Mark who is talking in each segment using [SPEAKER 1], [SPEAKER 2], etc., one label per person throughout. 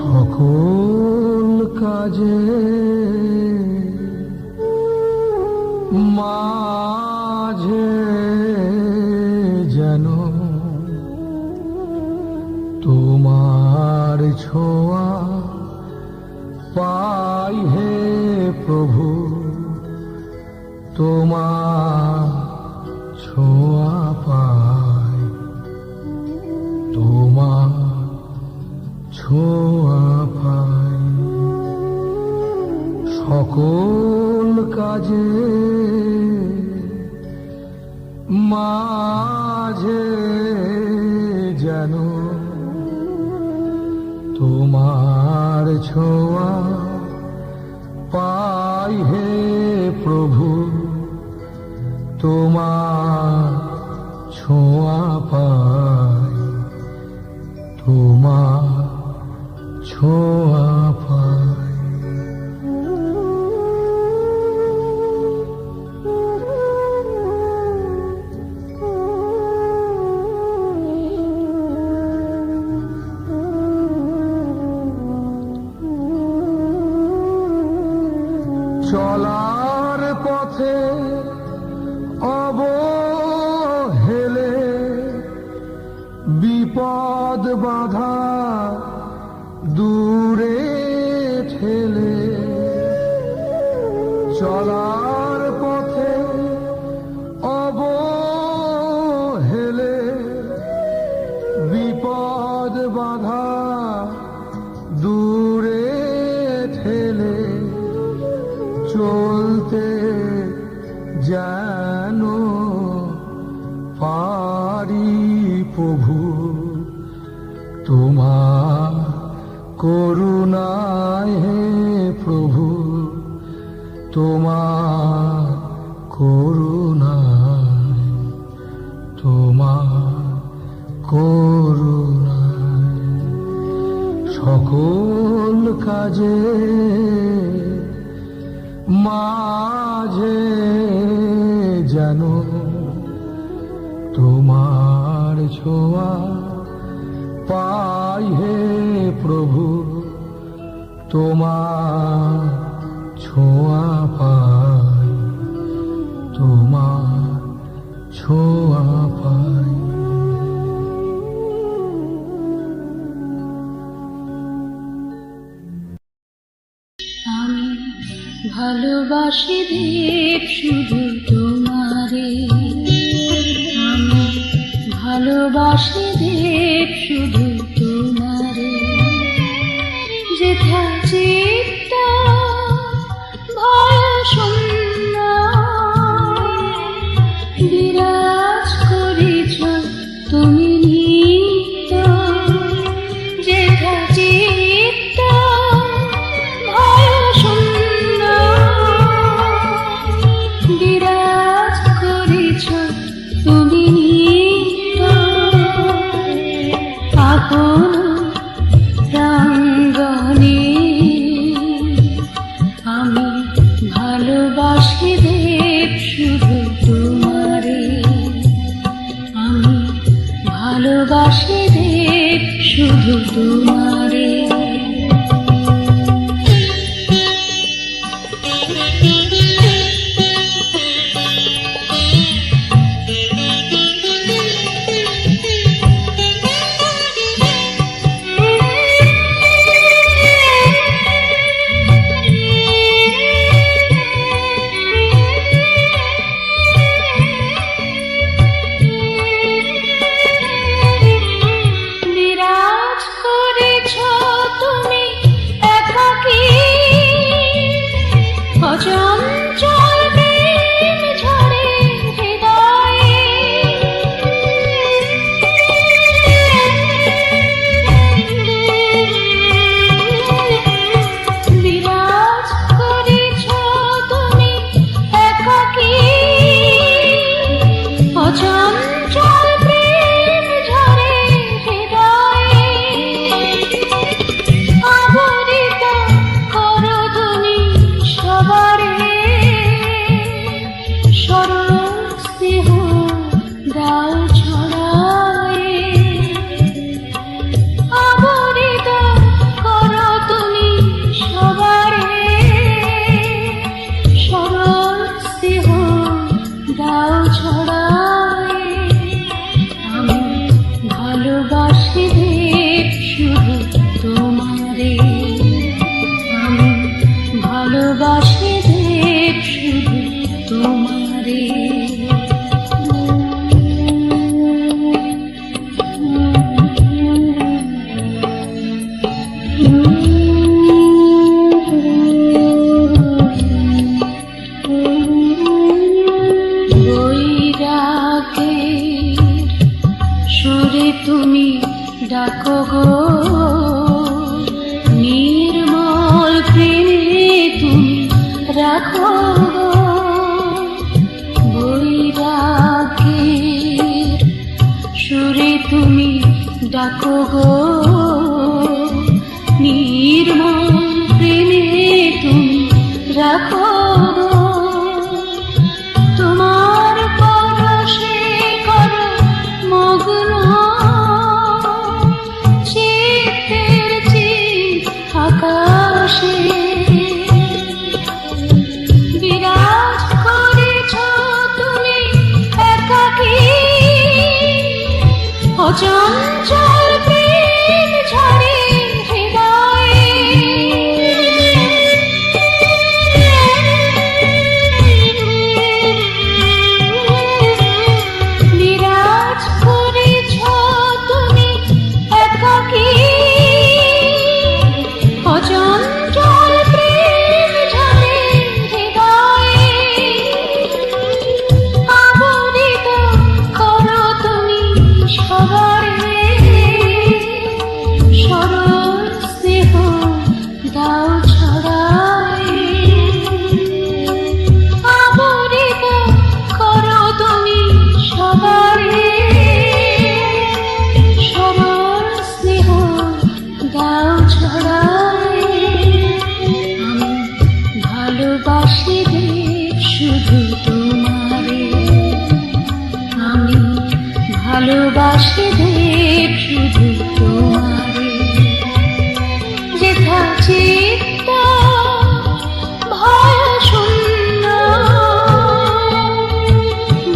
[SPEAKER 1] সকল কাজে মাঝে যেন তোমার ছোঁয়া পাই হে প্রভু, তোমার ছোঁয়া পাই, তোমার ছোঁয়া পাই। সকল কাজে মাঝে যেন তোমার ছোঁয়া পাই হে প্রভু, তোমার ছোঁয়া পাই, তোমার ছোঁয়া পাই। চলার পথে অবহেলে বিপদ বাধা দূরে ঠেলে, চলার পথে অবহেলে বিপদ বাধা দূরে ঠেলে, চলতে যেন পারি প্রভু, তোমার করুণায় হে প্রভু, তোমার করুণায়, তোমার করুণায়। সকল কাজে মাঝে যেন তোমার ছোঁয়া পাই হে প্রভু, তোমার ছোঁয়া পাই, তোমার ছোঁয়া পাই।
[SPEAKER 2] ভালোবাসি দেব শুধু তোমারে, আমি ভালোবাসি দেব শুধু তোমারে। যেথা চিত্তা ভয় শূন্য বিরাজ করিছ তুমি নিত্য, যেথা চিত্তা ভয় শূন্য বিরাজ করিছ তুমি নিত্য। আপন প্রাঙ্গণে আমি ভালোবাসি দেব শুধু তোমারে, আমি ভালোবাসি দেব শুধু তোমারে। বিরাজ করে বৈরাগের সুরে তুমি ডাকো গো, নির্মল প্রেমে তুমি রাখো গো। বৈরাগের সুরে তুমি ডাকো গো, নির্মল প্রেমে তুমি রাখো গো। তোমার পরশে করো মগ্ন চিত্তের চিত আকাশে, বিরাজ করেছ তুমি একাকী, অচঞ্চল প্রেম ঝরে হৃদয়ে। বিরাজ করেছ তুমি একাকী, অচঞ্চল প্রেম ঝরে হৃদয়ে। আবরিত করো তুমি সবারে, সরল স্নেহ দাও ছড়ায়। আবরিত করো তুমি সবারে, সরল স্নেহ দাও ছড়ায়। আমি ভালোবাসি রে শুধু তোমারে, আমি ভালোবাসি দেব শুধু তোমারে। যেথা চিত্ত ভয় শূন্য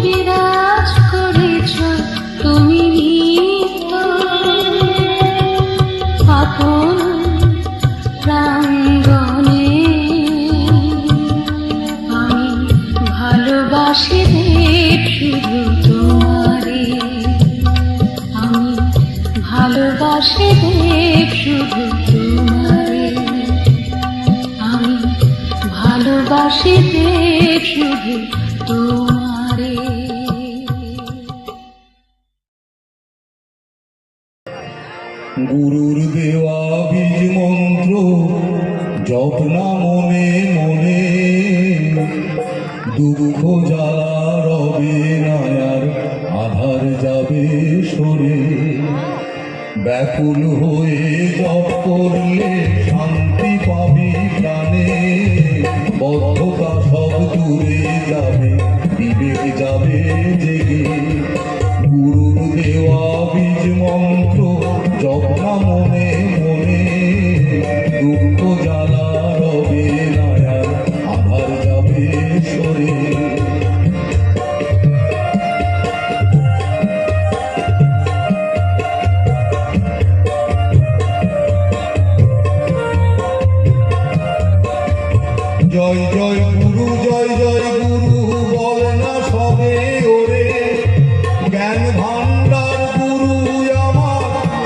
[SPEAKER 2] বিরাজ করেছ তুমি নিত্য, আপন প্রাঙ্গণে। আমি ভালোবাসি দেব শুধু তোমারে, আমি ভালোবাসি দেব শুধু তোমারে, আমি ভালোবাসি দেব শুধু তোমারে।
[SPEAKER 3] গুরুর দেওয়া বীজ মন্ত্র জপ না মনে মনে, দুঃখ জ্বালা রবে না আর, আধার যাবে সরে। ব্যাকুল হয়ে জপ করলে শান্তি পাবি প্রাণে, বদ্ধতা সব দূরে যাবে, বিবেক যাবে জেগে। গুরুর দেওয়া বীজ মন্ত্র জপ না মনে মনে, দুঃখ জ্বালা রবে না আর, আধার যাবে সরে। জয় জয় গুরু, জয় জয় গুরু বলে না সবে ওরে, জ্ঞান ভান্ডার গুরু আমার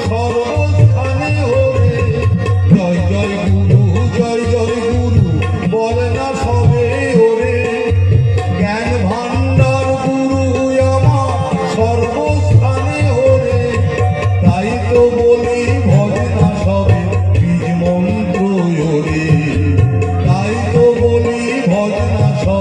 [SPEAKER 3] সর্বস্থানে ওরে। জয় জয় গুরু, জয় জয় গুরু বলে না সবে ওরে, জ্ঞান ভান্ডার গুরু আমার সর্বস্থানে ওরে। তাই তো বলি ভজে না সবে বীজ মন্ত্র ওরে, তাই তো বলি ভজ না সবে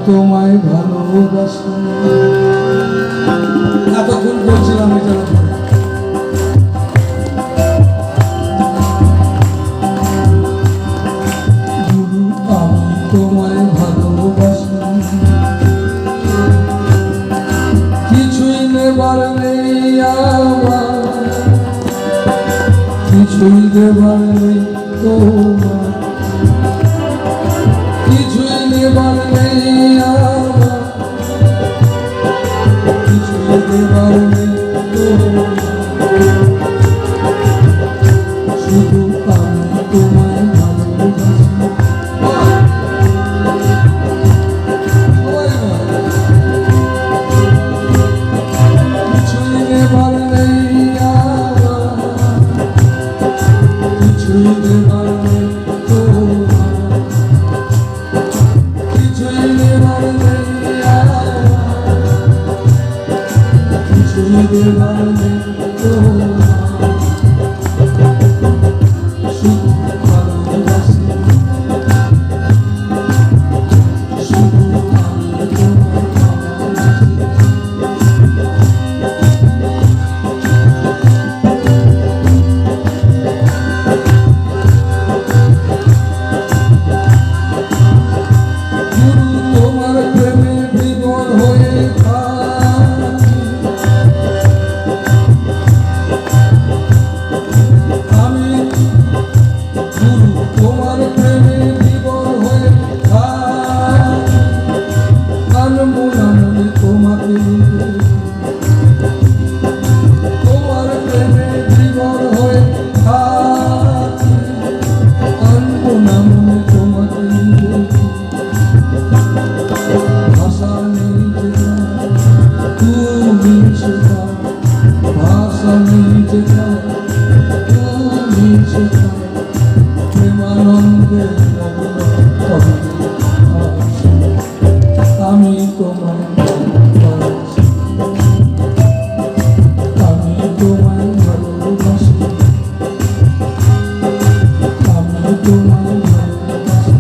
[SPEAKER 1] তোমায় ভালোবাসি। এতক্ষণ বলছিলাম এটা গুরু, আমি তোমায় ভালোবাসি। কিছুই নেবার নেই আমার, কিছুই দেবার নেই তোমার, কিছুই নেবার নেই আমার, কিছুই দেবার নেই তোমার, শুধু আমি তোমায় ভালোবাসি। কিছুই নেবার নেই আমার, কিছুই দেবার নেই তোমার, কিছুই দেবার নেই আমার, কিছুই দেবার নেই তোমার, শুধু ভালোবাসি, শুধু আমি তোমায় ভালোবাসি। গুরু, তোমার প্রেমে বিভোর হয়ে থাকি, আমি গুরু, তোমার প্রেমে বিভোর হয়ে থাকি, আনমো না মনে তোমাকে, তোমার প্রেমে বিভোর হয়ে থাকি, আনমো না মনে তোমাকে। ভাষা নেই যেটা তুমি সেটা, ভাষা নেই যেটা তুমি সেটা, প্রেমানন্দে মগ্ন তবে আছি। আমি তোমায় ভালোবাসি, আমি তোমায় ভালোবাসি, আমি তোমায় ভালোবাসি।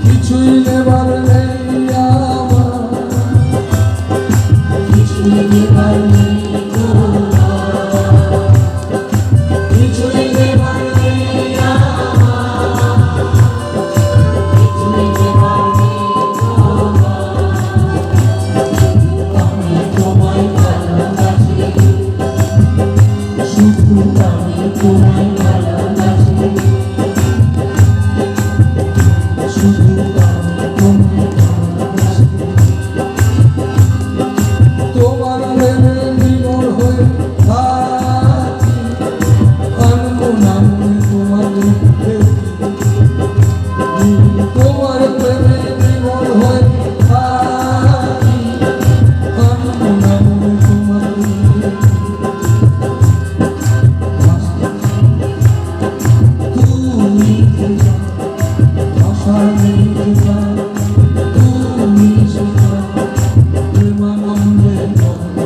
[SPEAKER 1] কিছুই নেবার নেই আমার, কিছুই নেবার নেই তোমার, কিছুই নেবার নেই আমার, কিছুই নেবার নেই তোমার, আমি তোমায় ভালোবাসি, শুধু আমি তোমায় ভালোবাসি, শুধু আমি তোমায় ভালোবাসি। তোমার প্রেমে বিভোর হয়ে থাকি, আনমো না মনে তোমাকে, তোমার প্রেমে বিভোর হয়ে থাকি, আনমো না মনে তোমাকে। তুমি যেটা, ভাষা নেই যেটা তুমি সেটা, প্রেমানন্দে মগ্ন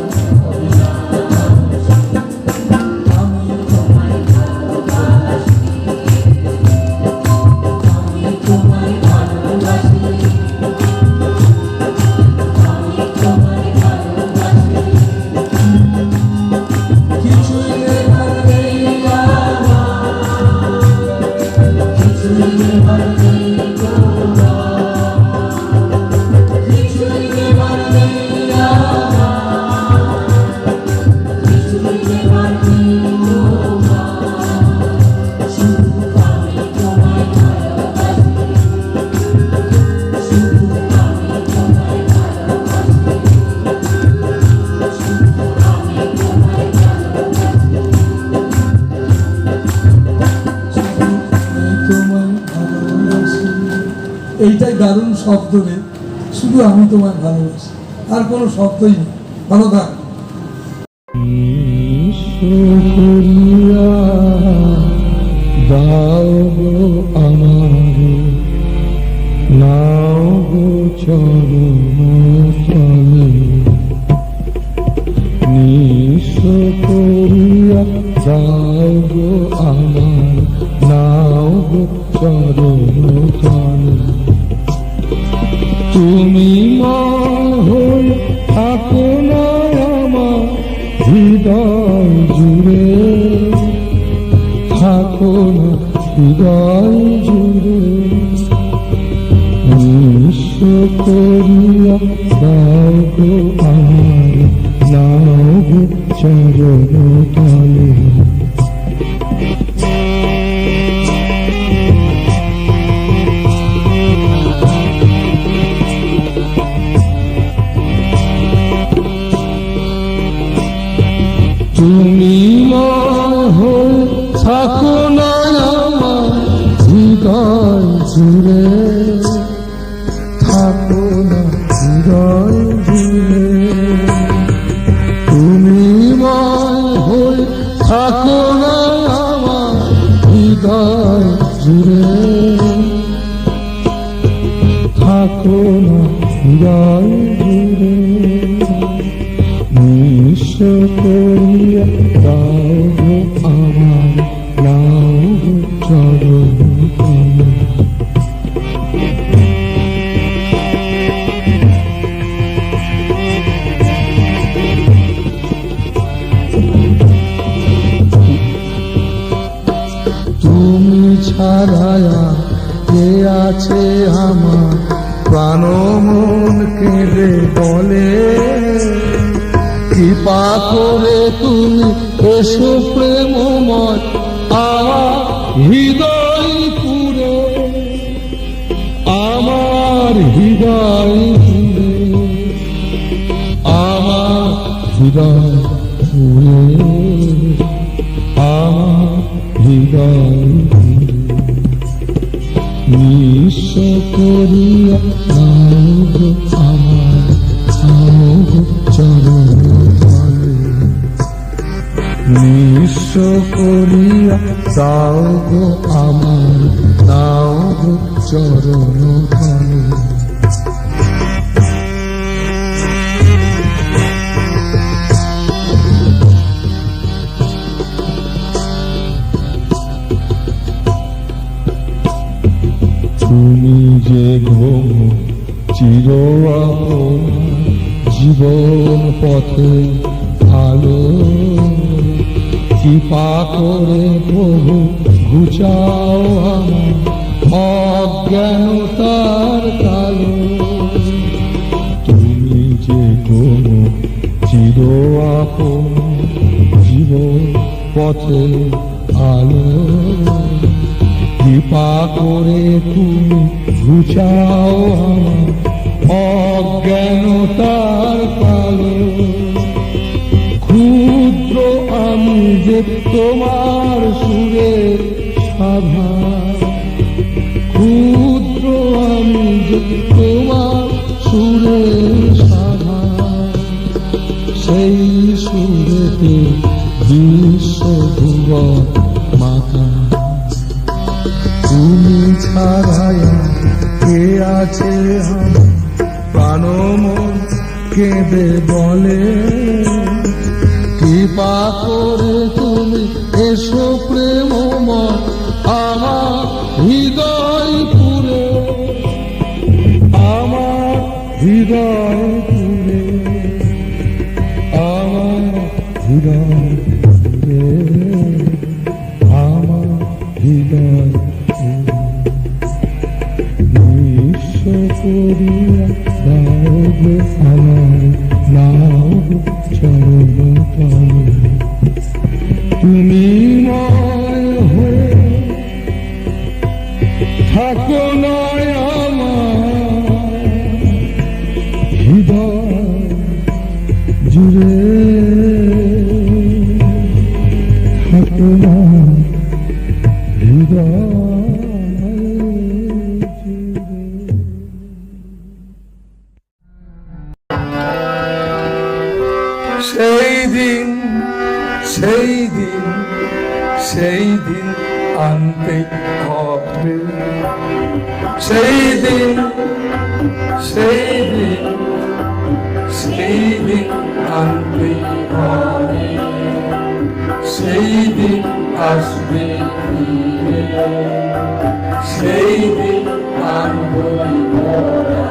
[SPEAKER 1] হবে আছি। আমি তোমায় ভালোবাসি, আমি তোমায় ভালোবাসি, আমি তোমায় ভালোবাসি। কিছুই নেবার নেই আমার, কিছুই নেবার নেই তোমার, কিছুই নেবার নেই আমার, কিছুই নেবার নেই তোমার, শুধু আমি তোমায় ভালোবাসি, শুধু আমি তোমায় ভালোবাসি, শুধু আমি তোমায় ভালোবাসি, শুধু আমি তোমায় ভালোবাসি। এইটাই দারুণ শব্দ রে, শুধু আমি তোমায় ভালোবাসি, আর কোনো শব্দই নেই। ভালো থাক। দাও গো আমারে, নাও গো চরণ তলে, নিঃস্ব করিয়া দাও গো আমার, নাও গো চরণ তলে।
[SPEAKER 4] তুমি মন হয়ে থাকো না আমার হৃদয় জুড়ে, থাকো না হৃদয় জুড়ে। নিঃস্ব করিয়া দাও গো আমার নাও গো চরণ তলে। তুমি মন হয়ে থাকো না আমার হৃদয় জুড়ে, থাকো না হৃদয় জুড়ে। তুমি মন হয়ে থাকো না আমার হৃদয় জুড়ে, থাকো না হৃদয় জুড়ে। নিঃস্ব করিয়া দাও গো আমার নাও গো চরণ তলে। তুমি ছাড়া কে আছে আমার প্রাণ মন কেঁদে বলে। কৃপা করে তুমি এসো প্রেমময় আমার হৃদয় পুরে, আমার হৃদয় পুরে, আমার হৃদয় পুরে, আমার হৃদয় পুরে। নিঃস্ব করিয়া দাও গো আমার নাও গো চরণ তলে। নিঃস্ব করিয়া দাও গো আমার নাও গো চরণ তলে। তুমি যে ঘুম চির আপন জীবন পথে আলো, কৃপা করে প্রভু ঘুচাও আমার অজ্ঞানতার কালো। তুমি যে ঘুম চির আপন জীবন পথে আলো, কৃপা করে তুমি ঘুচাও আমার অজ্ঞানতার কালো। ক্ষুদ্র আমি যে তোমার সুরের সাধা, ক্ষুদ্র আমি যে তোমার সুরের সাধা। সেই সুরেতে বিশ্ব ভুবন মাতা। তুমি ছাড়ায়া কে আছে আমার প্রাণ মন কেঁদে বলে। কৃপা করে তুমি এসো প্রেমময় আমার হৃদয় পুরে, আমার হৃদয় পুরে, আমার হৃদয় পুরে, আমার হৃদয় পুরে। নিঃস্ব করিয়া দাও গো আমার নাও গো চরণ তলে। তুমি ময় হয়ে থাকো নয় আমার হৃদয় জুড়ে, থাকো না হৃদয় জুড়ে।
[SPEAKER 1] সেই দিন সেই দিন সেই দিন আনতে হবে, সেই দিন সেই দিন সেই দিন আনতে হবে, সেই দিন আসবে ফিরে, সেই দিন আনবো মোরা।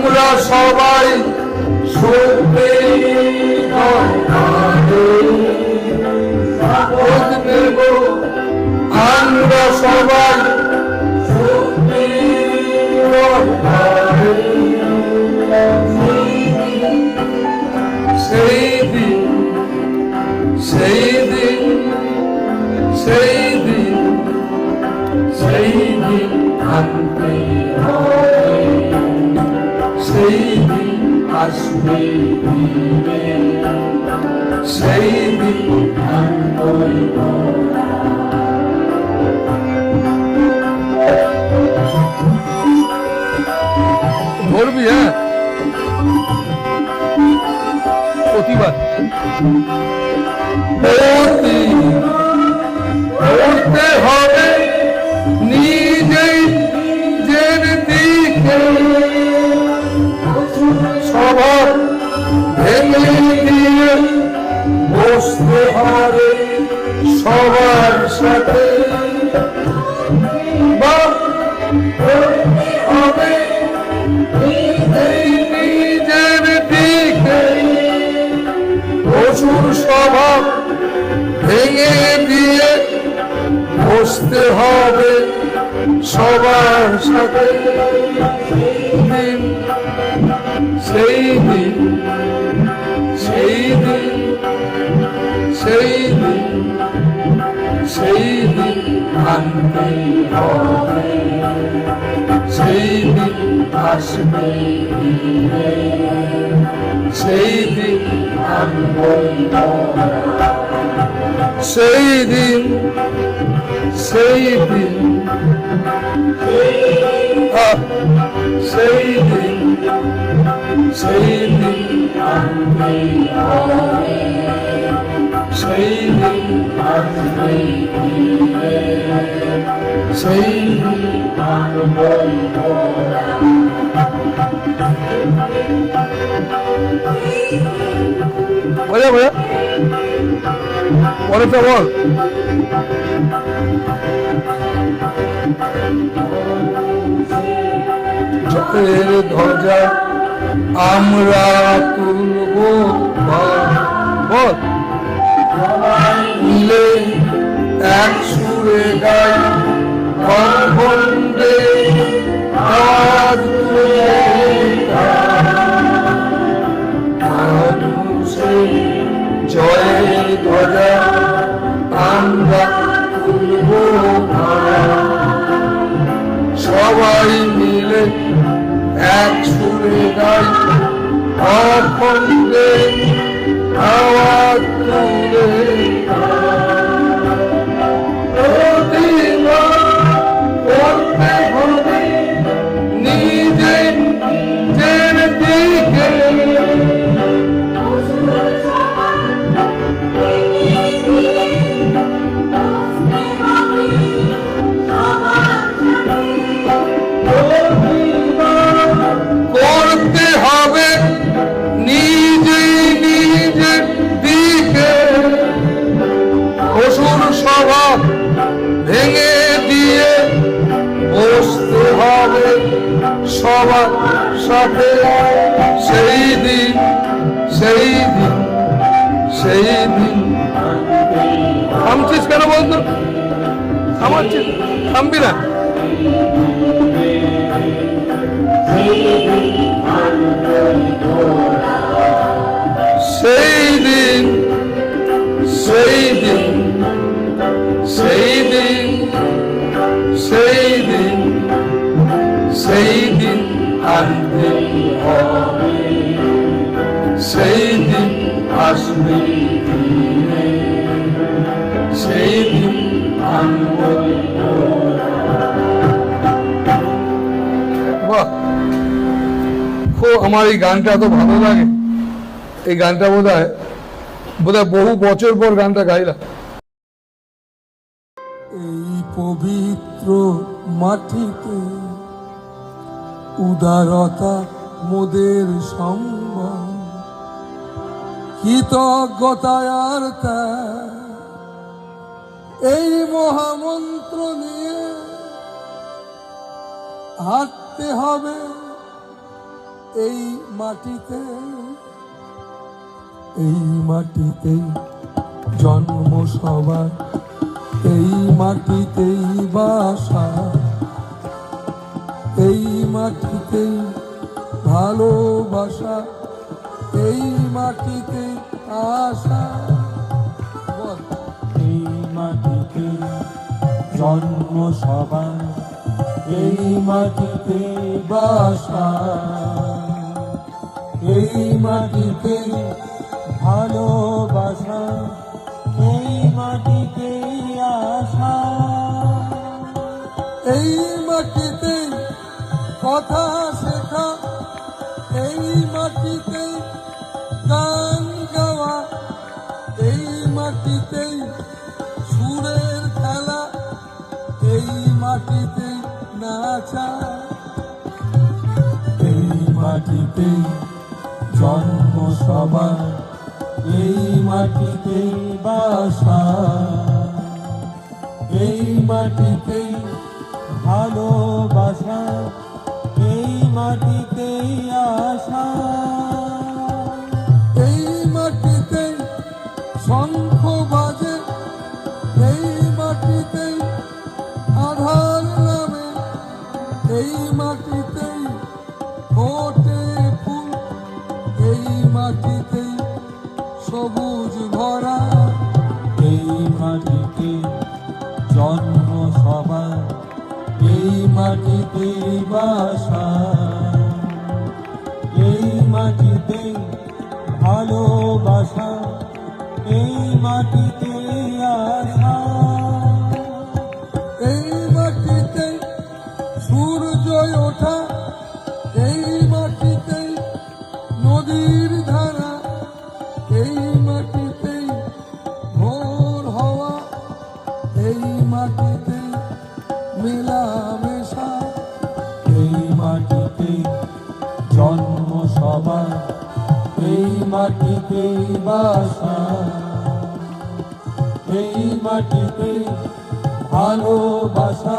[SPEAKER 1] আমরা সবাই শপথ নেব, আমরা সবাই সেই দিন সেই দিন সেই দিন সেই দিন আনতে হবে, সেই দিন আসবে ফিরে, সেই দিন আনবই ধরবি। হ্যাঁ, প্রতিবাদ করতে হবে নিজেই নিজের দিকে, স্বভাব ভেঙে দিয়ে বসতে হবে সবার সাথে, বা করতে হবে নিজেই নিজের দিকে, পশুর স্বভাব ভেঙে দিয়ে বসতে হবে সবার সাথে। সেই দিন সেই দিন সেই দিন সেই দিন আনতে হবে, সেই দিন আসবে ফিরে, সেই দিন আনবই সেই দিন সেই দিন সেই দিন সেই দিন আনবে হবে, সেই দিন আসবে ফিরে, সেই দিন আনবই বলে বলে পরেটা বল। চোখের ধ্বজা আমরা তুলব, বল মিলে এক সুরে গাই, বন্দে আজ জয়ের ধ্বজা আমরা তুলব, সবাই মিলে এক সুরে গাই, অখণ্ডে আওয়াজ তুলে, করতে হবে নিজের নিজের দিকে, করতে হবে নিজে নিজের দিকে, অসুর স্বভাব ভেঙে দিয়ে বসতে হবে সবার সাথে, সেই দিন সেই দিন সেই দিন। থামছিস কেন বলতো? থামাচ্ছিস, থামবি না। সেই দিন সেই দিন সেই দিন সেই দিন সেই দিন আনতে হবে, সেই দিন আসবে ফিরে, সেই দিন আনবই। বাহ, আমার এই গানটা এত ভালো লাগে। এই গানটা বোধহয় বহু বছর পর গানটা গাইলাম। এই পবিত্র মাটিতে উদারতা মোদের সম্মান, কৃতজ্ঞতায় আর ত্যাগ, এই মহামন্ত্র নিয়ে হাঁটতে হবে এই মাটিতে, এই মাটিতে জন্ম সবার, এই মাটিতেই বাসা, এই মাটিতেই ভালোবাসা, এই মাটিতে আশা।
[SPEAKER 5] এই মাটিতে জন্ম সবার, এই মাটিতে বাসা, এই মাটিতে ভালোবাসা, এই মাটিতে আশা।
[SPEAKER 1] এই মাটিতে কথা শেখা, এই মাটিতে গান গাওয়া, এই মাটিতে সুরের খেলা, এই মাটিতে নাচা।
[SPEAKER 5] এই মাটিতে জন্ম সবার, এই মাটিতে বাসা, এই মাটিতে ভালোবাসা, এই মাটিতে আশা।
[SPEAKER 1] এই মাটিতে শঙ্খ বাজে, এই মাটিতে আধার নামে, এই মাটিতে ফোটে ফুল, এই মাটিতে সবুজ ভরা।
[SPEAKER 5] এই মাটিতে জন্ম সবার, এই মাটিতে বাসা, এই মাটিতে ভালোবাসা, এই মাটিতে আশা।
[SPEAKER 1] এই মাটিতে সূর্য ওঠা, এই মাটিতে নদীর ধারা, এই মাটিতে ভোর হওয়া, এই মাটিতে মেলামেশা।
[SPEAKER 5] এই মাটিতে জন্ম সবার, এই মাটিতে বাসা, এই মাটিতে ভালোবাসা,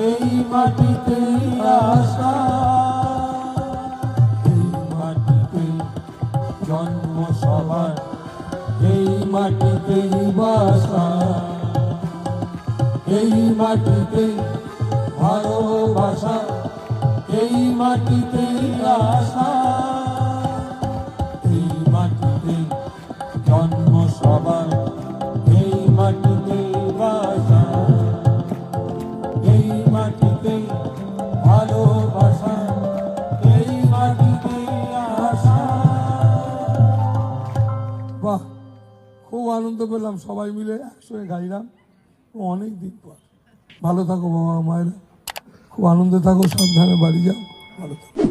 [SPEAKER 5] এই মাটিতে আশা। এই মাটিতে জন্ম সবার, এই মাটিতে বাসা, এই মাটিতে ভালোবাসা, এই মাটিতে আশা। এই মাটিতে জন্ম সবার, এই মাটিতে বাসা, এই মাটিতে ভালোবাসা, এই মাটিতে আশা।
[SPEAKER 1] বাহ, খুব আনন্দ পেলাম, সবাই মিলে একসঙ্গে গাইলাম অনেক দিন পর। ভালো থাকো বাবা মায়েরা, খুব আনন্দে থাকো, সাবধানে বাড়ি যাও, ভালো থাকো।